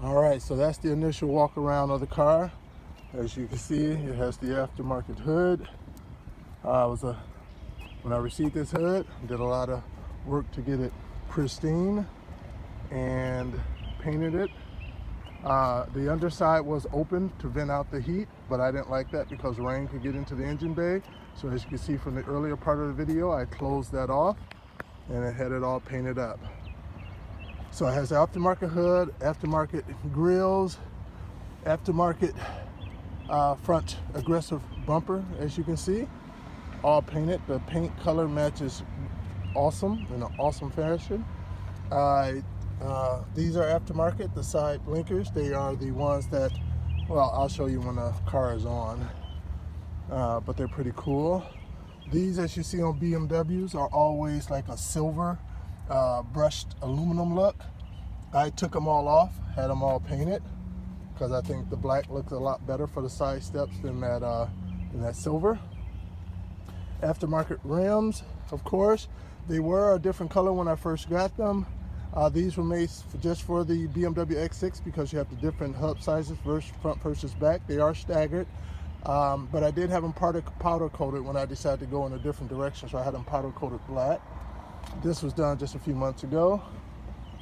All right, so that's the initial walk around of the car. As you can see, it has the aftermarket hood. When I received this hood, did a lot of work to get it pristine and painted it. The underside was open to vent out the heat, but I didn't like that because rain could get into the engine bay. So as you can see from the earlier part of the video, I closed that off and it had it all painted up. So it has the aftermarket hood, aftermarket grills, aftermarket front aggressive bumper, as you can see, all painted. The paint color matches awesome, in an awesome fashion. These are aftermarket, the side blinkers. They are the ones that, well, I'll show you when the car is on, but they're pretty cool. These, as you see on BMWs, are always like a silver brushed aluminum look. I took them all off, had them all painted, because I think the black looks a lot better for the side steps than that silver. Aftermarket rims, of course, they were a different color when I first got them. These were made just for the BMW X6 because you have the different hub sizes, front versus back. They are staggered, but I did have them powder coated when I decided to go in a different direction, so I had them powder coated black. This was done just a few months ago.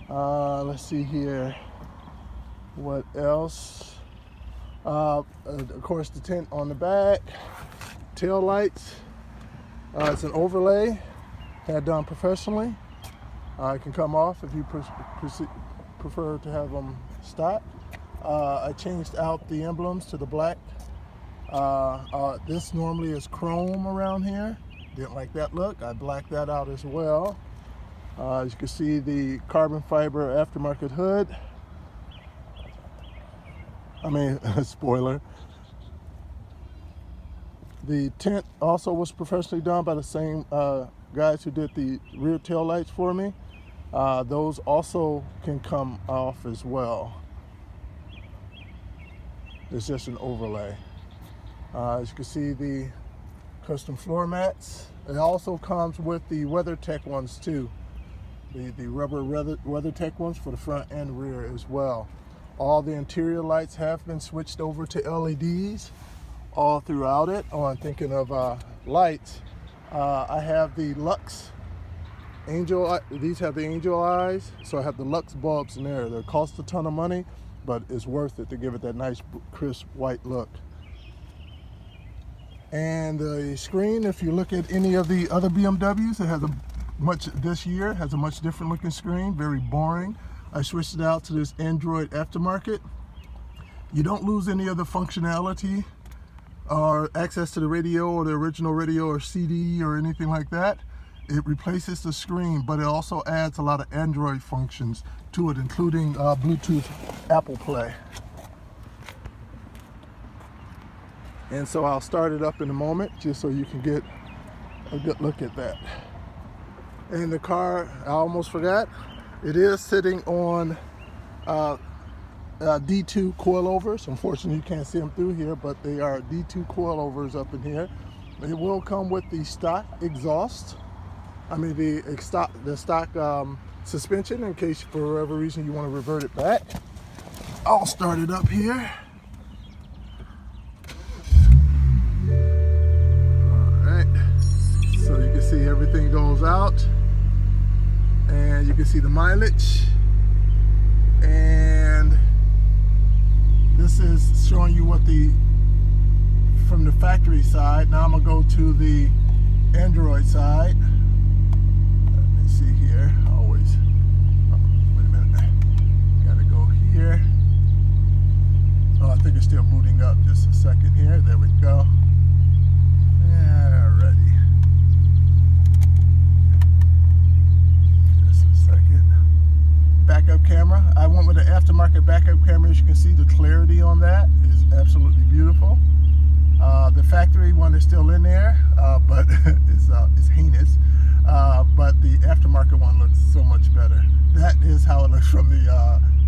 Let's see here. What else? Of course, the tint on the back, tail lights. It's an overlay, had done professionally. It can come off if you prefer to have them stopped. I changed out the emblems to the black. This normally is chrome around here. Didn't like that look. I blacked that out as well. As you can see, the carbon fiber aftermarket hood. I mean, spoiler. The tint also was professionally done by the same guys who did the rear tail lights for me. Those also can come off as well. It's just an overlay. As you can see, the custom floor mats. It also comes with the WeatherTech ones too. The rubber WeatherTech ones for the front and rear as well. All the interior lights have been switched over to LEDs all throughout it. Oh, I'm thinking of lights. I have the Lux Angel. These have the angel eyes, so I have the Lux bulbs in there. They cost a ton of money, but it's worth it to give it that nice crisp white look. And the screen, if you look at any of the other BMWs, it has this year has a much different looking screen, very boring. I switched it out to this Android aftermarket. You don't lose any of the functionality or access to the radio or the original radio or CD or anything like that. It replaces the screen, but it also adds a lot of Android functions to it, including Bluetooth Apple Play. And so I'll start it up in a moment just so you can get a good look at that. And the car, I almost forgot, it is sitting on D2 coilovers. Unfortunately, you can't see them through here, but they are D2 coilovers up in here. It will come with the stock exhaust. I mean the stock suspension in case for whatever reason you want to revert it back. I'll start it up here. Alright, so you can see everything goes out and you can see the mileage, and this is showing you what from the factory side. Now I'm gonna go to the Android side. Let me see here. Always. Oh, wait a minute. Gotta go here. Oh, I think it's still booting up. Just a second here. There we go. Alrighty. Just a second. Backup camera. I went with an aftermarket backup camera. As you can see, the clarity on that is absolutely beautiful. The factory one is still in there, but it's heinous. But the aftermarket one looks so much better. That is how it looks from the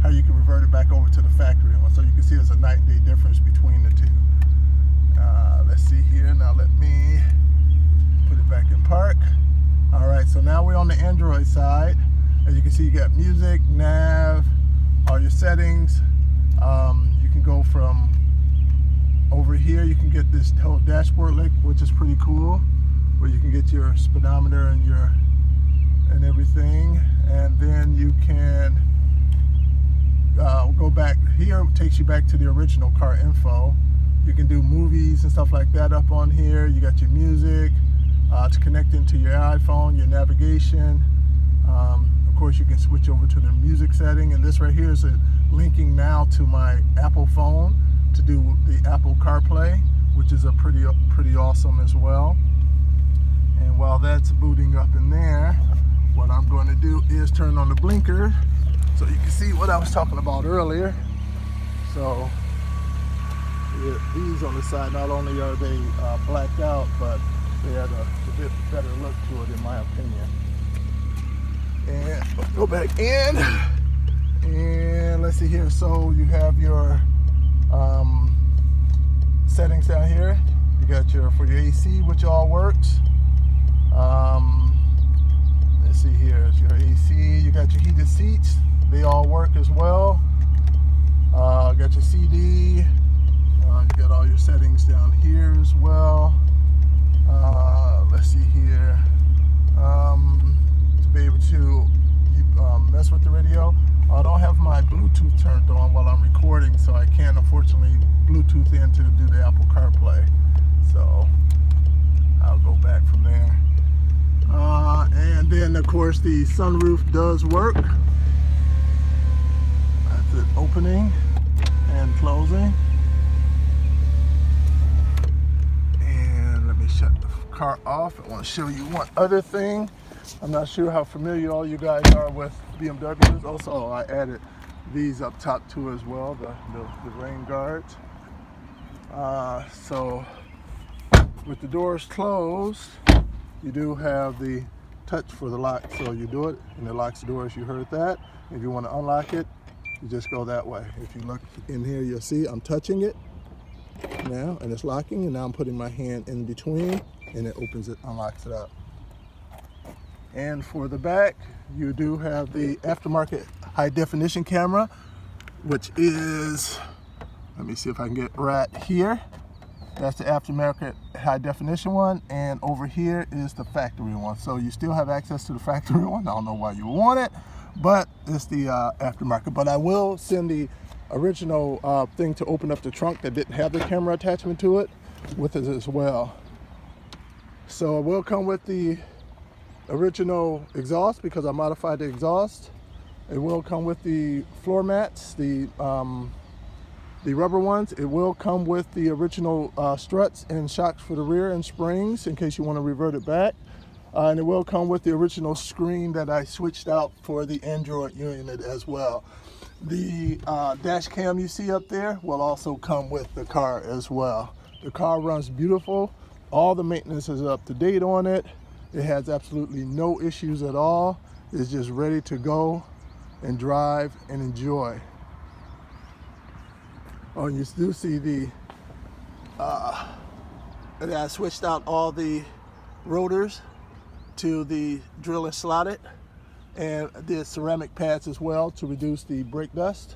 how you can revert it back over to the factory one. So you can see there's a night and day difference between the two. Let's see here. Now let me put it back in park. All right, so now we're on the Android side. As you can see, you got music, nav, all your settings, You can go from over here, you can get this whole dashboard light, which is pretty cool, where you can get your speedometer and everything. And then you can go back here. It takes you back to the original car info. You can do movies and stuff like that up on here. You got your music to connect into your iPhone, your navigation. Of course, you can switch over to the music setting, and this right here is linking now to my Apple phone to do the Apple CarPlay, which is a pretty awesome as well. And while that's booting up in there, what I'm going to do is turn on the blinker so you can see what I was talking about earlier. So yeah, these on the side, not only are they blacked out, but they add a bit better look to it, in my opinion. And let's go back in, and let's see here. So you have your settings down here. You got for your AC, which all works. Let's see here, it's your AC. You got your heated seats, they all work as well. Got your CD. You got all your settings down here as well. Let's see here. To be able to mess with the radio, I don't have my Bluetooth turned on while I'm recording, so I can't unfortunately Bluetooth in to do the Apple CarPlay. So I'll go back from there. And then of course the sunroof does work. That's it, opening and closing. And let me shut the car off. I want to show you one other thing. I'm not sure how familiar all you guys are with BMWs. Also, I added these up top too as well, the rain guards. So with the doors closed, you do have the touch for the lock. So you do it and it locks the doors. You heard that. If you want to unlock it, you just go that way. If you look in here, you'll see I'm touching it now and it's locking, and now I'm putting my hand in between and it opens it, unlocks it up. And for the back, you do have the aftermarket high definition camera, which is, let me see if I can get right here. That's the aftermarket high definition one, and over here is the factory one. So you still have access to the factory one. I don't know why you want it, but it's the aftermarket. But I will send the original thing to open up the trunk that didn't have the camera attachment to it with it as well. So it will come with the original exhaust because I modified the exhaust. It will come with the floor mats, the rubber ones. It will come with the original struts and shocks for the rear and springs in case you want to revert it back. And it will come with the original screen that I switched out for the Android unit as well. The dash cam you see up there will also come with the car as well. The car runs beautiful. All the maintenance is up to date on it. It has absolutely no issues at all. It's just ready to go and drive and enjoy. Oh, and you do see the, I switched out all the rotors to the drill and slotted, and did ceramic pads as well to reduce the brake dust.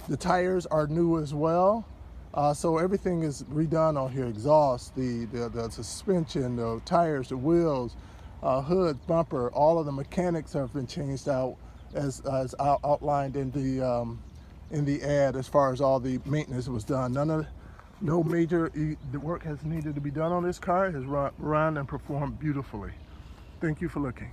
The tires are new as well. So everything is redone on here. Exhaust, the suspension, the tires, the wheels, hood, bumper, all of the mechanics have been changed out as outlined in the ad as far as all the maintenance was done. No major work has needed to be done on this car. It has run and performed beautifully. Thank you for looking.